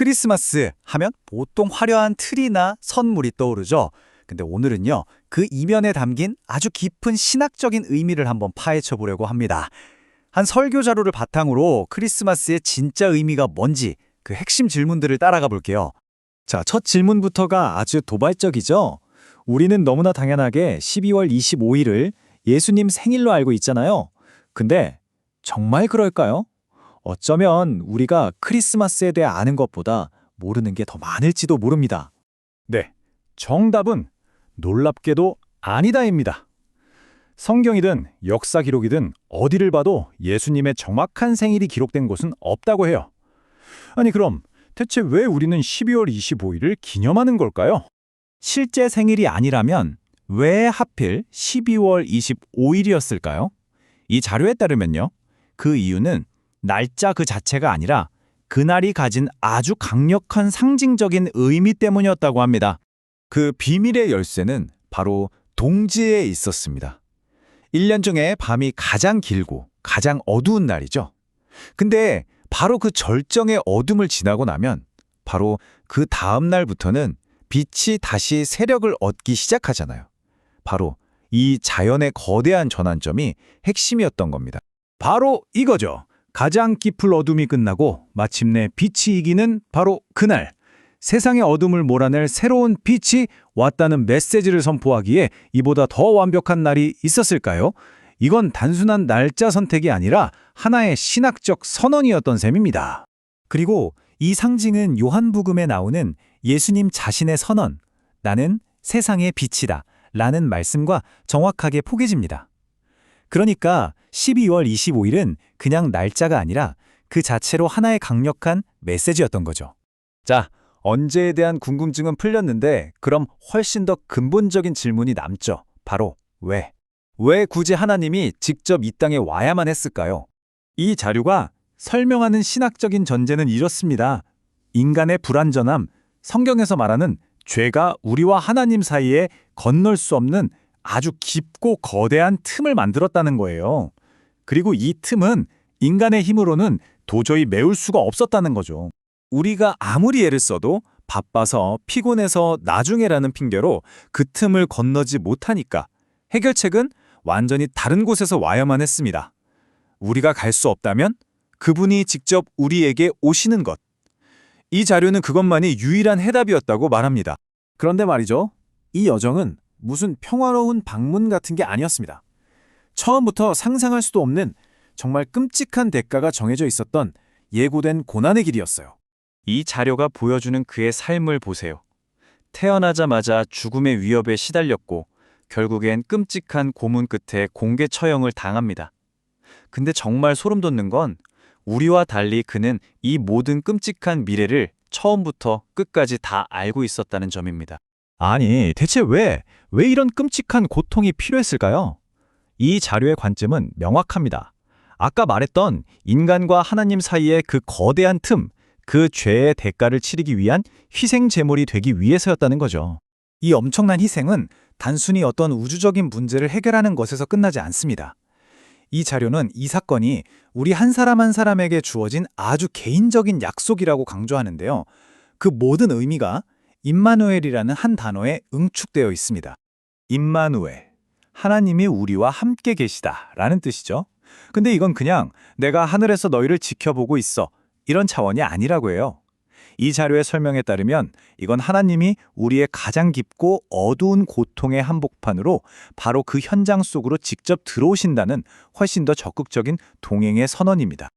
크리스마스 하면 보통 화려한 트리나 선물이 떠오르죠. 근데 오늘은요, 그 이면에 담긴 아주 깊은 신학적인 의미를 한번 파헤쳐 보려고 합니다. 한 설교 자료를 바탕으로 크리스마스의 진짜 의미가 뭔지 그 핵심 질문들을 따라가 볼게요. 자, 첫 질문부터가 아주 도발적이죠? 우리는 너무나 당연하게 12월 25일을 예수님 생일로 알고 있잖아요. 근데 정말 그럴까요? 어쩌면 우리가 크리스마스에 대해 아는 것보다 모르는 게 더 많을지도 모릅니다. 네, 정답은 놀랍게도 아니다입니다. 성경이든 역사 기록이든 어디를 봐도 예수님의 정확한 생일이 기록된 곳은 없다고 해요. 아니 그럼 대체 왜 우리는 12월 25일을 기념하는 걸까요? 실제 생일이 아니라면 왜 하필 12월 25일이었을까요? 이 자료에 따르면요. 그 이유는 날짜 그 자체가 아니라 그날이 가진 아주 강력한 상징적인 의미 때문이었다고 합니다. 그 비밀의 열쇠는 바로 동지에 있었습니다. 1년 중에 밤이 가장 길고 가장 어두운 날이죠. 근데 바로 그 절정의 어둠을 지나고 나면 바로 그 다음 날부터는 빛이 다시 세력을 얻기 시작하잖아요. 바로 이 자연의 거대한 전환점이 핵심이었던 겁니다. 바로 이거죠. 가장 깊은 어둠이 끝나고 마침내 빛이 이기는 바로 그날. 세상의 어둠을 몰아낼 새로운 빛이 왔다는 메시지를 선포하기에 이보다 더 완벽한 날이 있었을까요? 이건 단순한 날짜 선택이 아니라 하나의 신학적 선언이었던 셈입니다. 그리고 이 상징은 요한복음에 나오는 예수님 자신의 선언, 나는 세상의 빛이다 라는 말씀과 정확하게 포개집니다. 그러니까 12월 25일은 그냥 날짜가 아니라 그 자체로 하나의 강력한 메시지였던 거죠. 자, 언제에 대한 궁금증은 풀렸는데 그럼 훨씬 더 근본적인 질문이 남죠. 바로 왜? 왜 굳이 하나님이 직접 이 땅에 와야만 했을까요? 이 자료가 설명하는 신학적인 전제는 이렇습니다. 인간의 불완전함, 성경에서 말하는 죄가 우리와 하나님 사이에 건널 수 없는 아주 깊고 거대한 틈을 만들었다는 거예요. 그리고 이 틈은 인간의 힘으로는 도저히 메울 수가 없었다는 거죠. 우리가 아무리 애를 써도 바빠서 피곤해서 나중에라는 핑계로 그 틈을 건너지 못하니까 해결책은 완전히 다른 곳에서 와야만 했습니다. 우리가 갈 수 없다면 그분이 직접 우리에게 오시는 것. 이 자료는 그것만이 유일한 해답이었다고 말합니다. 그런데 말이죠. 이 여정은 무슨 평화로운 방문 같은 게 아니었습니다. 처음부터 상상할 수도 없는 정말 끔찍한 대가가 정해져 있었던 예고된 고난의 길이었어요. 이 자료가 보여주는 그의 삶을 보세요. 태어나자마자 죽음의 위협에 시달렸고 결국엔 끔찍한 고문 끝에 공개 처형을 당합니다. 근데 정말 소름 돋는 건 우리와 달리 그는 이 모든 끔찍한 미래를 처음부터 끝까지 다 알고 있었다는 점입니다. 아니, 대체 왜 이런 끔찍한 고통이 필요했을까요? 이 자료의 관점은 명확합니다. 아까 말했던 인간과 하나님 사이의 그 거대한 틈, 그 죄의 대가를 치르기 위한 희생 제물이 되기 위해서였다는 거죠. 이 엄청난 희생은 단순히 어떤 우주적인 문제를 해결하는 것에서 끝나지 않습니다. 이 자료는 이 사건이 우리 한 사람 한 사람에게 주어진 아주 개인적인 약속이라고 강조하는데요. 그 모든 의미가 임마누엘이라는 한 단어에 응축되어 있습니다. 임마누엘, 하나님이 우리와 함께 계시다 라는 뜻이죠. 근데 이건 그냥 내가 하늘에서 너희를 지켜보고 있어 이런 차원이 아니라고 해요. 이 자료의 설명에 따르면 이건 하나님이 우리의 가장 깊고 어두운 고통의 한복판으로 바로 그 현장 속으로 직접 들어오신다는 훨씬 더 적극적인 동행의 선언입니다.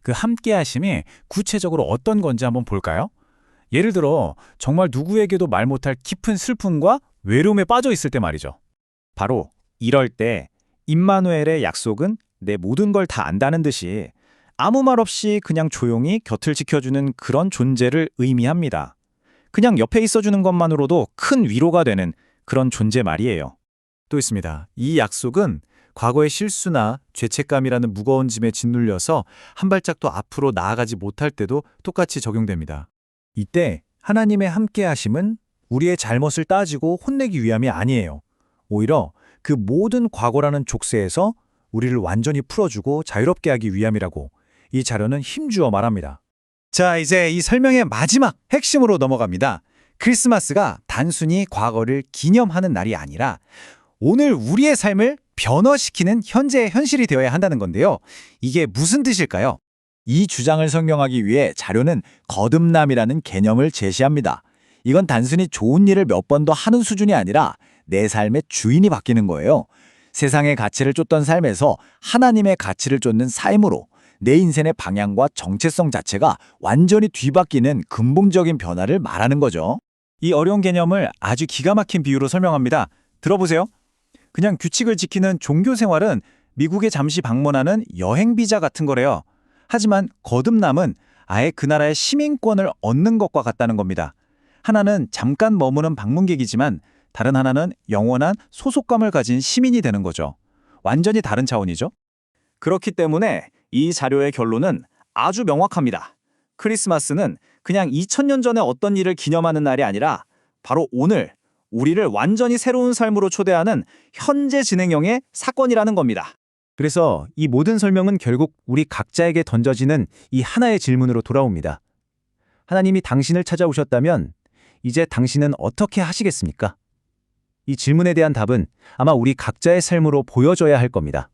그 함께하심이 구체적으로 어떤 건지 한번 볼까요? 예를 들어 정말 누구에게도 말 못할 깊은 슬픔과 외로움에 빠져 있을 때 말이죠. 바로 이럴 때 임마누엘의 약속은 내 모든 걸 다 안다는 듯이 아무 말 없이 그냥 조용히 곁을 지켜주는 그런 존재를 의미합니다. 그냥 옆에 있어주는 것만으로도 큰 위로가 되는 그런 존재 말이에요. 또 있습니다. 이 약속은 과거의 실수나 죄책감이라는 무거운 짐에 짓눌려서 한 발짝도 앞으로 나아가지 못할 때도 똑같이 적용됩니다. 이때 하나님의 함께하심은 우리의 잘못을 따지고 혼내기 위함이 아니에요. 오히려 그 모든 과거라는 족쇄에서 우리를 완전히 풀어주고 자유롭게 하기 위함이라고 이 자료는 힘주어 말합니다. 자, 이제 이 설명의 마지막 핵심으로 넘어갑니다. 크리스마스가 단순히 과거를 기념하는 날이 아니라 오늘 우리의 삶을 변화시키는 현재의 현실이 되어야 한다는 건데요. 이게 무슨 뜻일까요? 이 주장을 설명하기 위해 자료는 거듭남이라는 개념을 제시합니다. 이건 단순히 좋은 일을 몇 번 더 하는 수준이 아니라 내 삶의 주인이 바뀌는 거예요. 세상의 가치를 쫓던 삶에서 하나님의 가치를 쫓는 삶으로 내 인생의 방향과 정체성 자체가 완전히 뒤바뀌는 근본적인 변화를 말하는 거죠. 이 어려운 개념을 아주 기가 막힌 비유로 설명합니다. 들어보세요. 그냥 규칙을 지키는 종교 생활은 미국에 잠시 방문하는 여행 비자 같은 거래요. 하지만 거듭남은 아예 그 나라의 시민권을 얻는 것과 같다는 겁니다. 하나는 잠깐 머무는 방문객이지만 다른 하나는 영원한 소속감을 가진 시민이 되는 거죠. 완전히 다른 차원이죠. 그렇기 때문에 이 자료의 결론은 아주 명확합니다. 크리스마스는 그냥 2000년 전에 어떤 일을 기념하는 날이 아니라 바로 오늘 우리를 완전히 새로운 삶으로 초대하는 현재 진행형의 사건이라는 겁니다. 그래서 이 모든 설명은 결국 우리 각자에게 던져지는 이 하나의 질문으로 돌아옵니다. 하나님이 당신을 찾아오셨다면 이제 당신은 어떻게 하시겠습니까? 이 질문에 대한 답은 아마 우리 각자의 삶으로 보여져야 할 겁니다.